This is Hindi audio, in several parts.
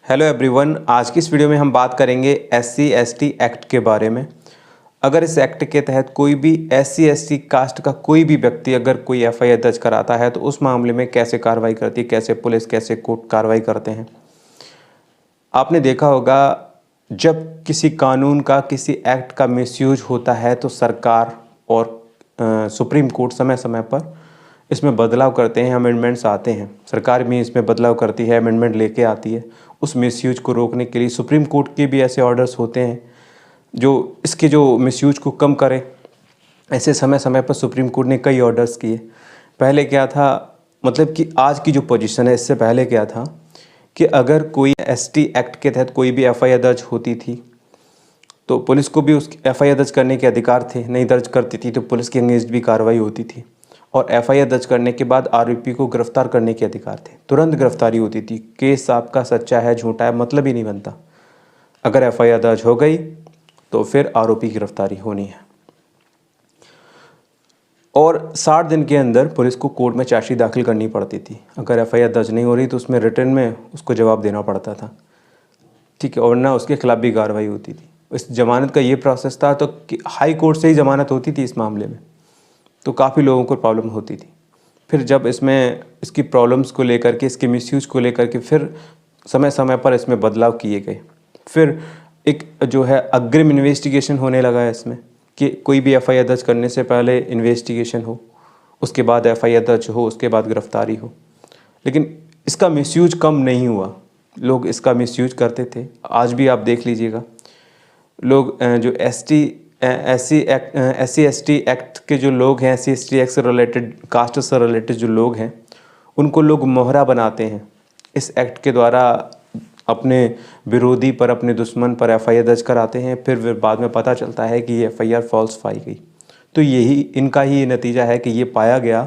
हेलो एवरीवन, आज की इस वीडियो में हम बात करेंगे SC/ST एक्ट के बारे में। अगर इस एक्ट के तहत कोई भी SC/ST कास्ट का कोई भी व्यक्ति अगर कोई FIR दर्ज कराता है तो उस मामले में कैसे कार्रवाई करती है, कैसे पुलिस कैसे कोर्ट कार्रवाई करते हैं। आपने देखा होगा जब किसी कानून का किसी एक्ट का मिसयूज होता है तो सरकार और सुप्रीम कोर्ट समय समय पर इसमें बदलाव करते हैं, अमेंडमेंट्स आते हैं। सरकार भी इसमें बदलाव करती है, अमेंडमेंट लेके आती है उस मिसयूज को रोकने के लिए। सुप्रीम कोर्ट के भी ऐसे ऑर्डर्स होते हैं जो इसके जो मिसयूज को कम करें। ऐसे समय समय पर सुप्रीम कोर्ट ने कई ऑर्डर्स किए। पहले क्या था, मतलब कि आज की जो पोजीशन है, इससे पहले क्या था कि अगर कोई ST एक्ट के तहत कोई भी FIR दर्ज होती थी तो पुलिस को भी उस FIR दर्ज करने के अधिकार थे। नहीं दर्ज करती थी तो पुलिस के अगेंस्ट भी कार्रवाई होती थी। और FIR दर्ज करने के बाद आरोपी को गिरफ्तार करने के अधिकार थे, तुरंत गिरफ्तारी होती थी। केस आपका सच्चा है झूठा है मतलब ही नहीं बनता। अगर FIR दर्ज हो गई तो फिर आरोपी की गिरफ्तारी होनी है। और 60 दिन के अंदर पुलिस को कोर्ट में चार्जशीट दाखिल करनी पड़ती थी। अगर FIR दर्ज नहीं हो रही तो उसमें रिटर्न में उसको जवाब देना पड़ता था, ठीक है, और ना उसके खिलाफ भी कार्रवाई होती थी। इस जमानत का ये प्रोसेस था तो हाई कोर्ट से ही जमानत होती थी इस मामले में, तो काफ़ी लोगों को प्रॉब्लम होती थी। फिर जब इसमें इसकी प्रॉब्लम्स को लेकर के, इसके मिसयूज को लेकर के फिर समय समय पर इसमें बदलाव किए गए। फिर एक जो है अग्रिम इन्वेस्टिगेशन होने लगा है इसमें कि कोई भी FIR दर्ज करने से पहले इन्वेस्टिगेशन हो, उसके बाद FIR दर्ज हो, उसके बाद गिरफ्तारी हो। लेकिन इसका मिसयूज कम नहीं हुआ, लोग इसका मिसयूज करते थे। आज भी आप देख लीजिएगा, लोग जो SC/ST एक्ट के जो लोग हैं, SC/ST एक्ट से रिलेटेड, कास्ट से रिलेटेड जो लोग हैं, उनको लोग मोहरा बनाते हैं। इस एक्ट के द्वारा अपने विरोधी पर, अपने दुश्मन पर FIR दर्ज कराते हैं। फिर बाद में पता चलता है कि ये FIR फॉल्स पाई गई। तो यही इनका ही नतीजा है कि ये पाया गया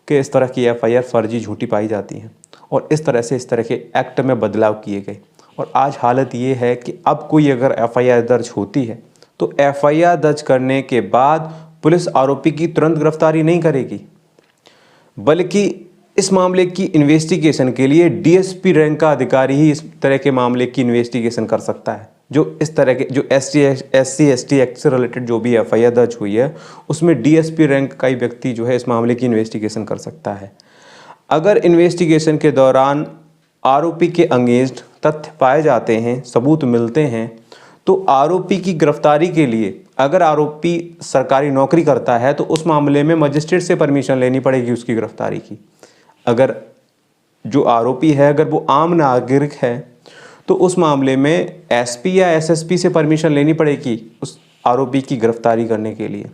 कि इस तरह की FIR फर्जी झूठी पाई जाती हैं और इस तरह से इस तरह के एक्ट में बदलाव किए गए। और आज हालत ये है कि अब कोई अगर FIR दर्ज होती है तो FIR दर्ज करने के बाद पुलिस आरोपी की तुरंत गिरफ्तारी नहीं करेगी, बल्कि इस मामले की इन्वेस्टिगेशन के लिए DSP रैंक का अधिकारी ही इस तरह के मामले की इन्वेस्टिगेशन कर सकता है। जो इस तरह के जो SC/ST एक्ट से रिलेटेड जो भी FIR दर्ज हुई है उसमें DSP रैंक का ही व्यक्ति जो है इस मामले की इन्वेस्टिगेशन कर सकता है। अगर इन्वेस्टिगेशन के दौरान आरोपी के अगेंस्ट तथ्य पाए जाते हैं, सबूत मिलते हैं, तो आरोपी की गिरफ्तारी के लिए अगर आरोपी सरकारी नौकरी करता है तो उस मामले में मजिस्ट्रेट से परमिशन लेनी पड़ेगी उसकी गिरफ्तारी की। अगर जो आरोपी है अगर वो आम नागरिक है तो उस मामले में SP या SSP से परमिशन लेनी पड़ेगी उस आरोपी की गिरफ्तारी करने के लिए।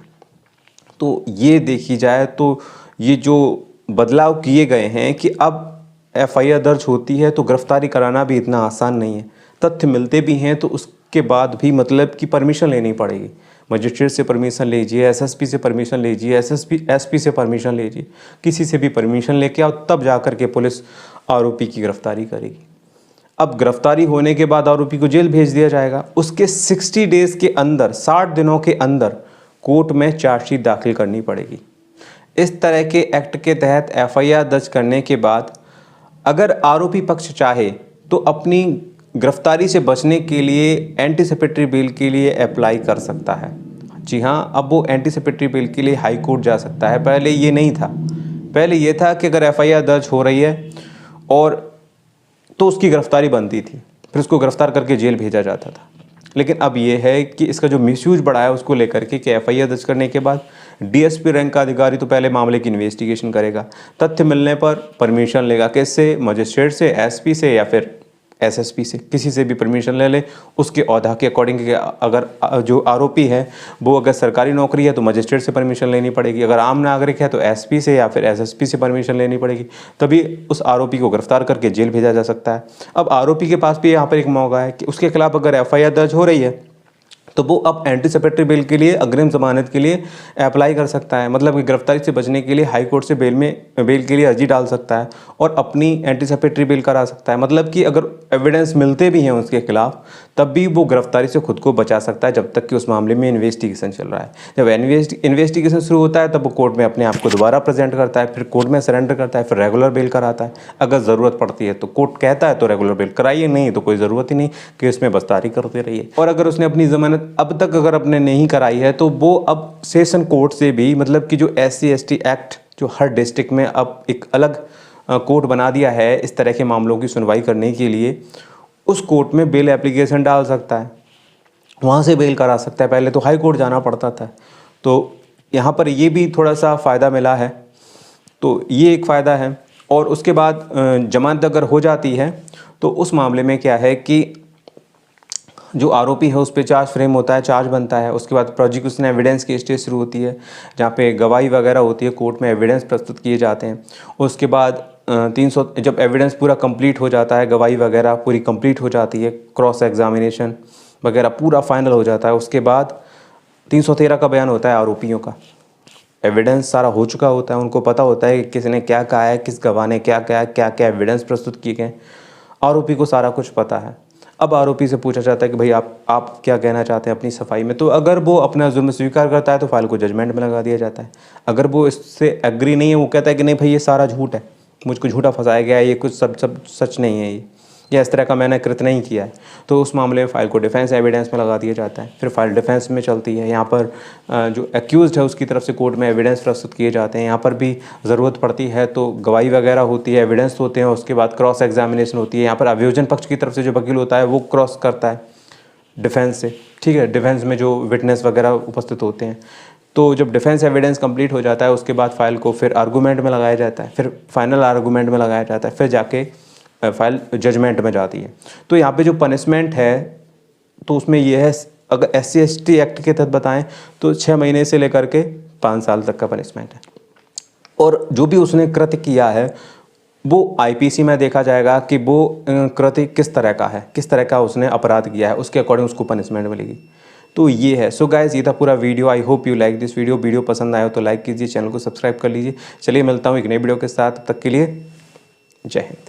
तो ये देखी जाए तो ये जो बदलाव किए गए हैं कि अब FIR दर्ज होती है तो गिरफ्तारी कराना भी इतना आसान नहीं है। तथ्य मिलते भी हैं तो उसके बाद भी मतलब कि परमिशन लेनी पड़ेगी। मजिस्ट्रेट से परमिशन लीजिए, SSP से परमिशन लीजिए, SP से परमिशन लीजिए, किसी से भी परमिशन लेके आओ, तब जा कर के पुलिस आरोपी की गिरफ्तारी करेगी। अब गिरफ्तारी होने के बाद आरोपी को जेल भेज दिया जाएगा। उसके 60 डेज़ के अंदर, 60 दिनों के अंदर कोर्ट में चार्जशीट दाखिल करनी पड़ेगी। इस तरह के एक्ट के तहत FIR दर्ज करने के बाद अगर आरोपी पक्ष चाहे तो अपनी गिरफ्तारी से बचने के लिए एंटीसिपेटरी बेल के लिए अप्लाई कर सकता है। जी हाँ, अब वो एंटीसिपेटरी बेल के लिए हाई कोर्ट जा सकता है। पहले ये नहीं था। पहले ये था कि अगर FIR दर्ज हो रही है और तो उसकी गिरफ्तारी बनती थी, फिर उसको गिरफ्तार करके जेल भेजा जाता था। लेकिन अब ये है कि इसका जो मिसयूज बढ़ा है उसको लेकर के कि FIR दर्ज करने के बाद DSP रैंक का अधिकारी तो पहले मामले की इन्वेस्टिगेशन करेगा, तथ्य मिलने पर परमिशन लेगा, किससे, मजिस्ट्रेट से, SP से या फिर SSP से, किसी से भी परमिशन ले ले उसके औहदा के अकॉर्डिंग। अगर जो आरोपी है वो अगर सरकारी नौकरी है तो मजिस्ट्रेट से परमिशन लेनी पड़ेगी, अगर आम नागरिक है तो SP से या फिर SSP से परमिशन लेनी पड़ेगी, तभी उस आरोपी को गिरफ्तार करके जेल भेजा जा सकता है। अब आरोपी के पास भी यहाँ पर एक मौका है कि उसके खिलाफ अगर FIR दर्ज हो रही है तो वो अब एंटीसिपेटरी बेल के लिए, अग्रिम जमानत के लिए अप्लाई कर सकता है। मतलब कि गिरफ्तारी से बचने के लिए हाई कोर्ट से बेल के लिए अर्जी डाल सकता है और अपनी एंटीसिपेटरी बेल करा सकता है। मतलब कि अगर एविडेंस मिलते भी हैं उसके खिलाफ, तब भी वो गिरफ्तारी से खुद को बचा सकता है जब तक कि उस मामले में इन्वेस्टिगेशन चल रहा है। जब इन्वेस्टिगेशन शुरू होता है तब वो कोर्ट में अपने आप को दोबारा प्रेजेंट करता है, फिर कोर्ट में सरेंडर करता है, फिर रेगुलर बेल कराता है। अगर ज़रूरत पड़ती है तो कोर्ट कहता है तो रेगुलर बेल कराइए, नहीं तो कोई ज़रूरत ही नहीं, केस में बस्तारी करते रहिए। और अगर उसने अपनी ज़मानत अब तक अगर अपने नहीं कराई है तो वो अब सेशन कोर्ट से भी, मतलब कि जो SC/ST एक्ट जो हर डिस्ट्रिक्ट में अब एक अलग कोर्ट बना दिया है इस तरह के मामलों की सुनवाई करने के लिए, उस कोर्ट में बेल एप्लीकेशन डाल सकता है, वहाँ से बेल करा सकता है। पहले तो हाई कोर्ट जाना पड़ता था। तो यहाँ पर ये भी थोड़ा सा फ़ायदा मिला है, तो ये एक फ़ायदा है। और उसके बाद जमानत अगर हो जाती है तो उस मामले में क्या है कि जो आरोपी है उस पर चार्ज फ्रेम होता है, चार्ज बनता है। उसके बाद प्रोसिक्यूशन एविडेंस की स्टेज शुरू होती है, जहाँ पे गवाही वगैरह होती है, कोर्ट में एविडेंस प्रस्तुत किए जाते हैं। उसके बाद 300 जब एविडेंस पूरा कंप्लीट हो जाता है, गवाही वगैरह पूरी कंप्लीट हो जाती है, क्रॉस एग्जामिनेशन वगैरह पूरा फाइनल हो जाता है, उसके बाद 313 का बयान होता है आरोपियों का। एविडेंस सारा हो चुका होता है, उनको पता होता है कि किसने क्या कहा है, किस गवाह ने क्या कहा है, क्या क्या एविडेंस प्रस्तुत किए गए, आरोपी को सारा कुछ पता है। अब आरोपी से पूछा जाता है कि भाई आप क्या कहना चाहते हैं अपनी सफाई में। तो अगर वो अपना जुर्म स्वीकार करता है तो फाइल को जजमेंट में लगा दिया जाता है। अगर वो इससे एग्री नहीं है, वो कहता है कि नहीं भाई ये सारा झूठ है, मुझको झूठा फंसाया गया है, ये कुछ सब सच नहीं है, ये या इस तरह का मैंने कृत्य नहीं किया है, तो उस मामले में फ़ाइल को डिफेंस एविडेंस में लगा दिया जाता है। फिर फाइल डिफेंस में चलती है। यहाँ पर जो एक्यूज़ड है उसकी तरफ से कोर्ट में एविडेंस प्रस्तुत किए जाते हैं। यहाँ पर भी ज़रूरत पड़ती है तो गवाही वगैरह होती है, एविडेंस होते हैं, उसके बाद क्रॉस एग्जामिनेशन होती है। यहाँ पर अभियोजन पक्ष की तरफ से जो वकील होता है वो क्रॉस करता है डिफेंस से, ठीक है। डिफेंस में जो विटनेस वगैरह उपस्थित होते हैं, तो जब डिफेंस एविडेंस कंप्लीट हो जाता है उसके बाद फाइल को फिर आर्गूमेंट में लगाया जाता है, फिर फाइनल आर्गूमेंट में लगाया जाता है, फिर जाके फाइल जजमेंट में जाती है। तो यहाँ पे जो पनिशमेंट है तो उसमें ये है, अगर SC/ST एक्ट के तहत बताएं तो 6 महीने से लेकर के 5 साल तक का पनिशमेंट है। और जो भी उसने कृत्य किया है वो IPC में देखा जाएगा कि वो कृत्य किस तरह का है, किस तरह का उसने अपराध किया है, उसके अकॉर्डिंग उसको पनिशमेंट मिलेगी। तो ये है। सो गाइस, ये था पूरा video. I hope you like this video पसंद आया हो तो लाइक कीजिए, चैनल को सब्सक्राइब कर लीजिए। चलिए मिलता हूँ एक नई वीडियो के साथ, तब तक के लिए जय हिंद।